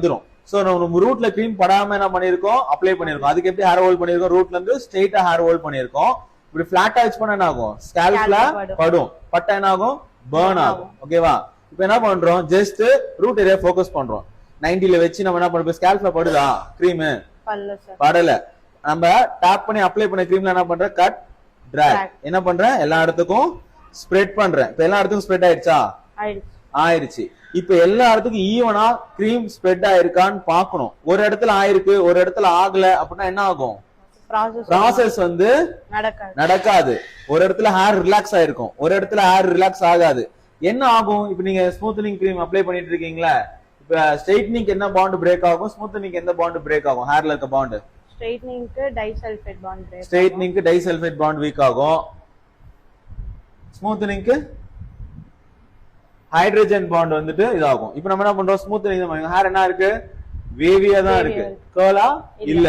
வந்துரும். சோ நம்ம ரூட்ல கிரீம் படாம என்ன பண்ணிருக்கோம், அப்ளை பண்ணிருக்கோம். அதுக்கு எப்படி ஹேர் ஹோல்ட் பண்ணிருக்கோம், ரூட்ல இருந்து ஸ்ட்ரைட்டா ஹேர் ஹோல்ட் பண்ணிருக்கோம். இப்படி பிளாட்டா வச்சு பண்ணா என்ன ஆகும், ஸ்கேல்ப்ல படும், பட்டா என்ன ஆகும், பர்ன் ஆகும். ஓகேவா? இப்போ என்ன பண்றோம், ஜஸ்ட் ரூட் ஏரியா ஃபோக்கஸ் பண்றோம். 90ல வச்சு நம்ம என்ன பண்றோம், ஸ்கேல்ப்ல படுதா கிரீம், படல. நம்ம டாப் பண்ணி அப்ளை பண்ண கிரீம்ல என்ன பண்ற, கட் டிராக் என்ன பண்றேன், எல்லா இடத்துக்கும் ஸ்ப்ரெட் பண்றேன். இப்ப எல்லா இடத்துக்கும் ஸ்ப்ரெட் ஆயிடுச்சா, ஆயிருச்சு. இப்ப எல்லா இடத்துக்கும் ஈவனா கிரீம் ஸ்ப்ரெட் ஆயிருக்கான்னு பாக்கணும். ஒரு இடத்துல ஆயிருக்கு, ஒரு இடத்துல ஆகல அப்படின்னா என்ன ஆகும், ப்ராசஸ் வந்து நடக்காது. ஒரு இடத்துல ஹேர் ரிலாக்ஸ் ஆயிருக்கும், ஒரு இடத்துல ஹேர் ரிலாக்ஸ் ஆகாது. என்ன ஆகும், இப்ப நீங்க ஸ்மூத்தனிங் கிரீம் அப்ளை பண்ணிட்டு இருக்கீங்களா, இப்ப ஸ்ட்ரைட்னிங் என்ன பாண்ட் பிரேக் ஆகும், ஸ்மூத்தனிங் எந்த பாண்ட் பிரேக் ஆகும், ஹேர்ல இருக்க பாண்ட், ஸ்ட்ரைட்னிங்க்கு டைசல்ஃபேட் பாண்ட் பிரேக், ஸ்ட்ரைட்னிங்க்கு டைசல்ஃபேட் பாண்ட் வீக் ஆகும், ஸ்மூத்தனிங்க்கு ஹைட்ரஜன் பாண்ட் வந்துட்டு இதாகும். இப்ப நம்ம என்ன பண்றோம், ஸ்மூத்தனிங் ஹேர் என்ன இருக்கு, வேவியா தான் இருக்கு, கர்லா இல்ல.